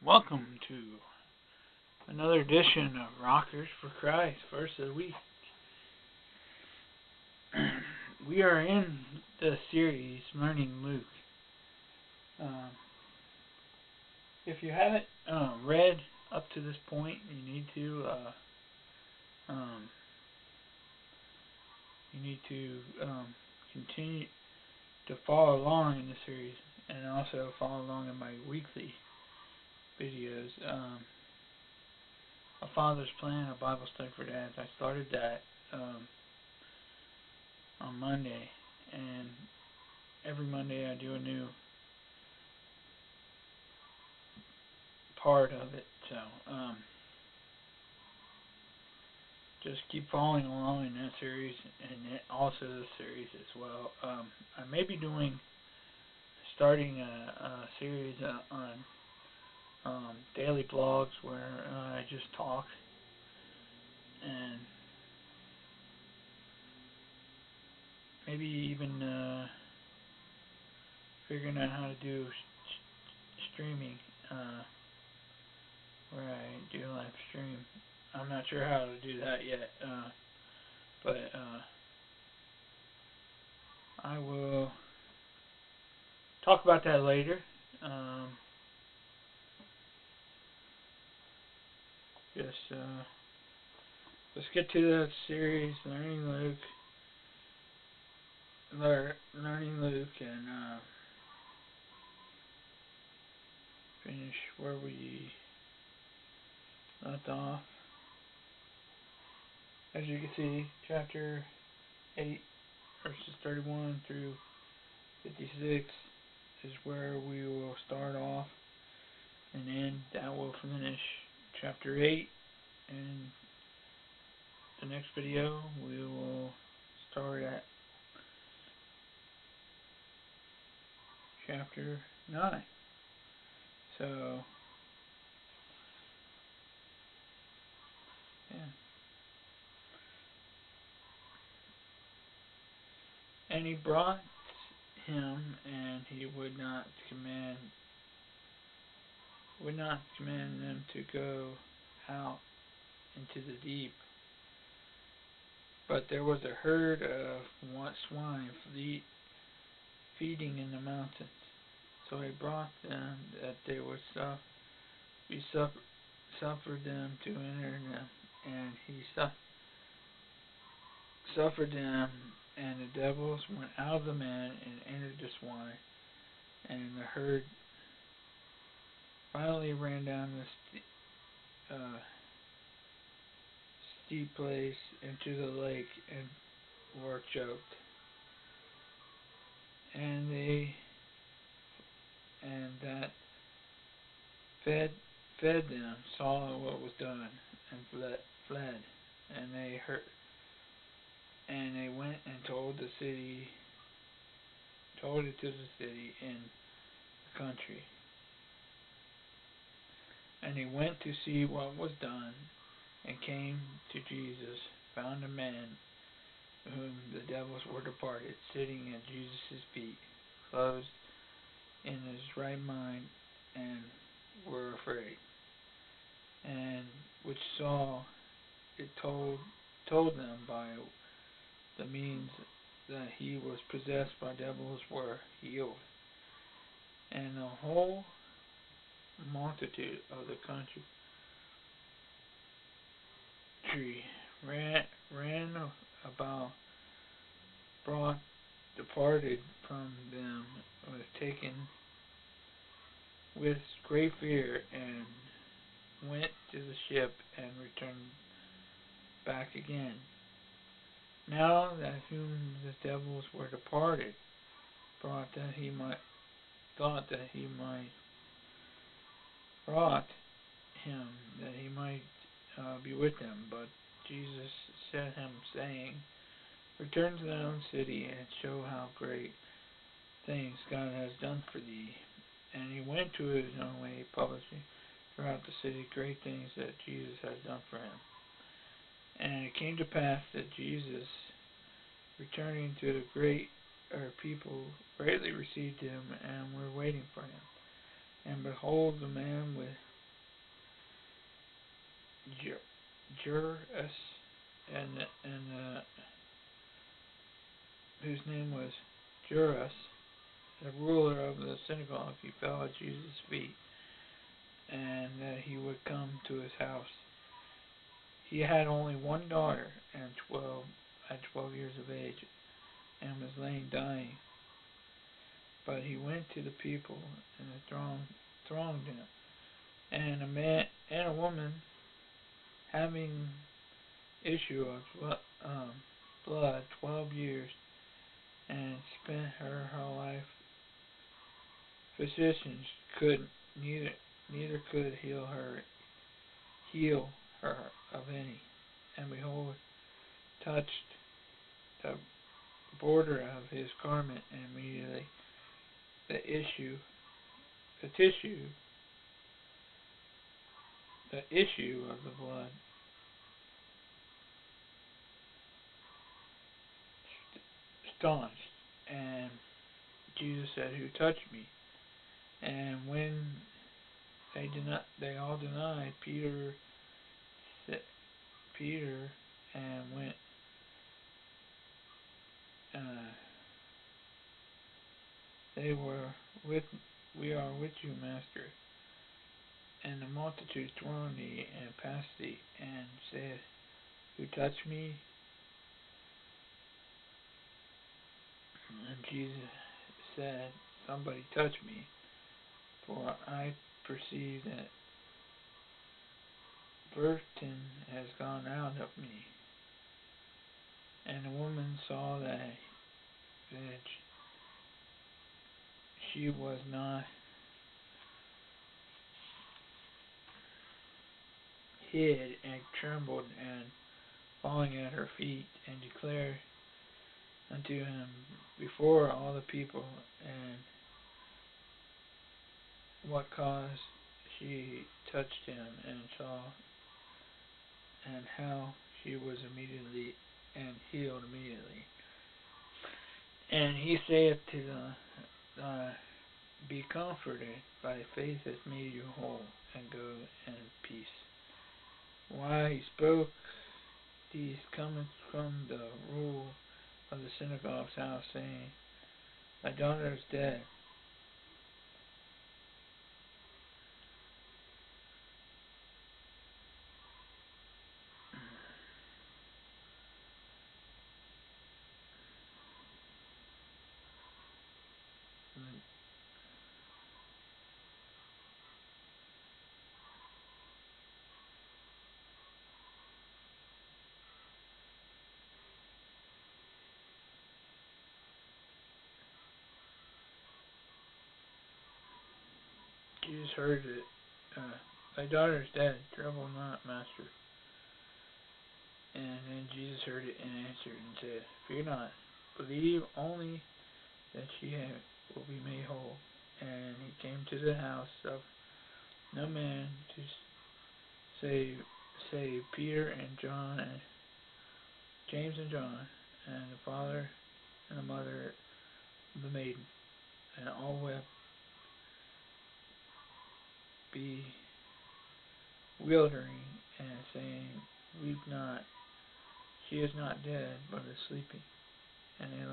Welcome to another edition of Rockers for Christ, first of the week. We are in the series Learning Luke. If you haven't read up to this point, you need to continue to follow along in the series, and also follow along in my weekly videos. A Father's Plan, a Bible study for dads. I started that on Monday, and every Monday I do a new part of it. So just keep following along in that series, and also this series as well. I may be starting a series on daily blogs where I just talk and maybe even figuring out how to do streaming where I do live stream. I'm not sure how to do that yet, but I will talk about that later. Let's get to the series, Learning Luke, and finish where we left off. As you can see, chapter 8, verses 31 through 56 is where we will start off, and then that will finish chapter 8, and the next video we will start at chapter 9. So, yeah. And he brought him, and he would not command them to go out into the deep. But there was a herd of swine feeding in the mountains. So he brought them that they would suffered them to enter them, and he suffered them, and the devils went out of the man and entered the swine, and the herd finally ran down the steep place into the lake and were choked. And that fed them saw what was done and fled, and they went and told it to the city in the country. And he went to see what was done, and came to Jesus, found a man whom the devils were departed, sitting at Jesus' feet, clothed in his right mind, and were afraid. And which saw it told them by the means that he was possessed by devils were healed. And the whole multitude of the country ran about, departed from them, was taken with great fear, and went to the ship and returned back again. Now that whom the devils were departed, brought him that he might be with them. But Jesus sent him, saying, Return to thy own city, and show how great things God has done for thee. And he went to his own way, publishing throughout the city great things that Jesus had done for him. And it came to pass that Jesus, returning to the people, greatly received him, and were waiting for him. And behold, the man Jairus, and whose name was Jairus, the ruler of the synagogue, he fell at Jesus' feet, and that he would come to his house. He had only one daughter, and 12 years of age, and was laying dying. But he went to the people, and the thronged him, and a man and a woman having issue of blood 12 years, and spent her whole life. Physicians could neither could heal her of any. And behold, touched the border of his garment, and immediately the issue, the tissue, the issue of the blood staunched. And Jesus said, "Who touched me?" And when they all denied, Peter, and went. Uh, they were with. We are with you, Master. And the multitude thronged thee and passed thee, and said, "Who touched me?" And Jesus said, "Somebody touched me, for I perceive that burden has gone out of me." And the woman saw that she was not hid, and trembled, and falling at her feet, and declared unto him before all the people, and what cause she touched him, and saw, and how she was immediately and healed immediately. And he saith to the be comforted, thy faith hath made you whole, and go in peace. While he spoke these, cometh from the rule of the synagogue's house, saying, Thy daughter is dead. Jesus heard it. Thy daughter is dead. Trouble not, Master. And then Jesus heard it and answered and said, Fear not. Believe only that she will be made whole. And he came to the house of no man to save Peter and John and James and John, and the father and the mother of the maiden. And all wept, bewildering, and saying, Weep not, she is not dead, but is sleeping. And they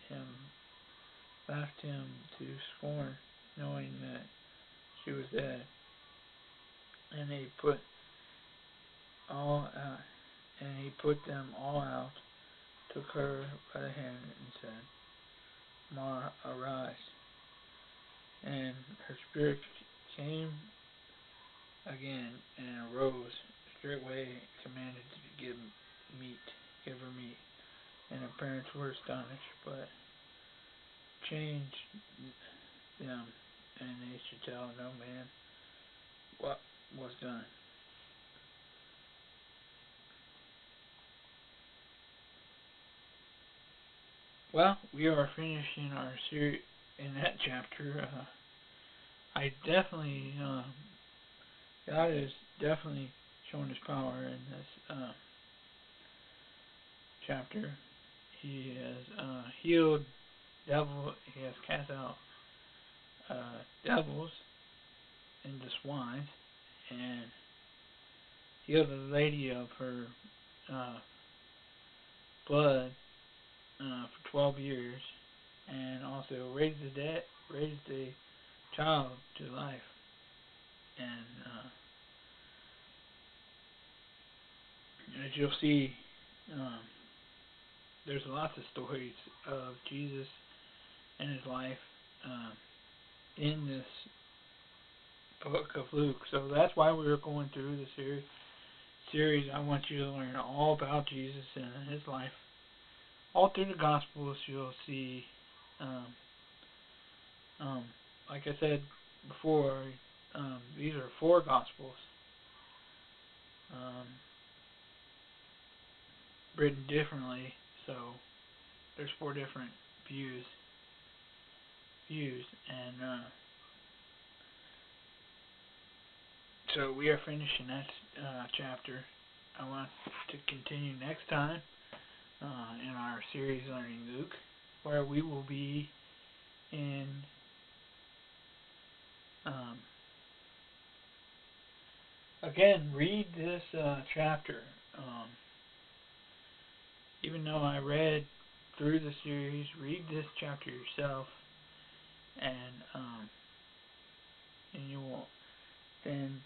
him, laughed him to scorn, knowing that she was dead. And he put them all out, took her by the hand, and said, Mara, arise. And her spirit came again, and arose. Straightway commanded to give her meat. And her parents were astonished, but changed them, and they should tell no man what was done. Well, we are finishing our series in that chapter. I definitely, God is definitely showing His power in this chapter. He has healed devil. He has cast out devils in the swines and healed a lady of her blood for 12 years, and also raised a child to life. And as you'll see, um, there's lots of stories of Jesus and his life in this book of Luke. So that's why we were going through the series. I want you to learn all about Jesus and his life. All through the Gospels, you'll see, um, like I said before, these are 4 Gospels written differently. So there's 4 different views, and so we are finishing that chapter. I want to continue next time in our series Learning Luke, where we will be in again, read this chapter. Even though I read through the series, read this chapter yourself, and you will. Then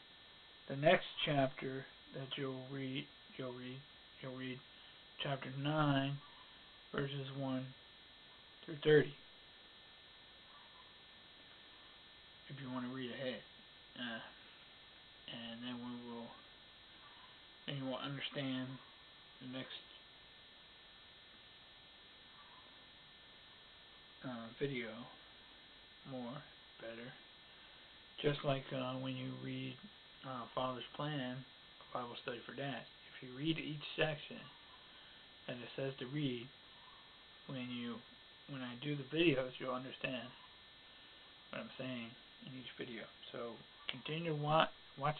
the next chapter that you'll read chapter 9, verses 1 through 30. If you want to read ahead, and then you will understand the next video better. Just like when you read Father's Plan, Bible Study for Dads. If you read each section that it says to read, when I do the videos, you'll understand what I'm saying in each video. So continue to watch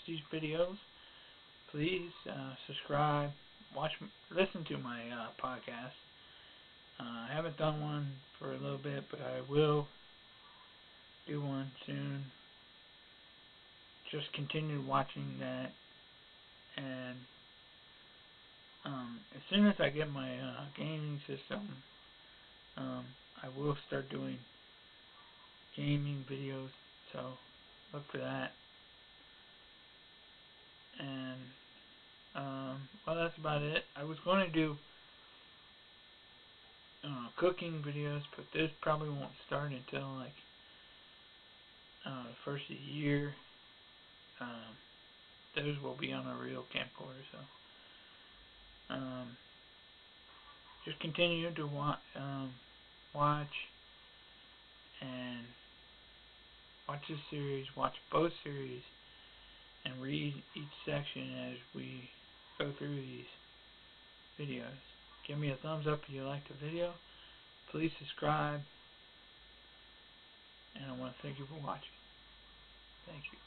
these videos. Please subscribe, listen to my podcast. I haven't done one for a little bit, but I will do one soon. Just continue watching that, and as soon as I get my gaming system, I will start doing gaming videos, so look for that. And well, that's about it. I was going to do cooking videos, but this probably won't start until like the first of the year. Those will be on a real camcorder, so just continue to watch and watch this series, watch both series, and read each section as we go through these videos. Give me a thumbs up if you like the video. Please subscribe, and I want to thank you for watching. Thank you.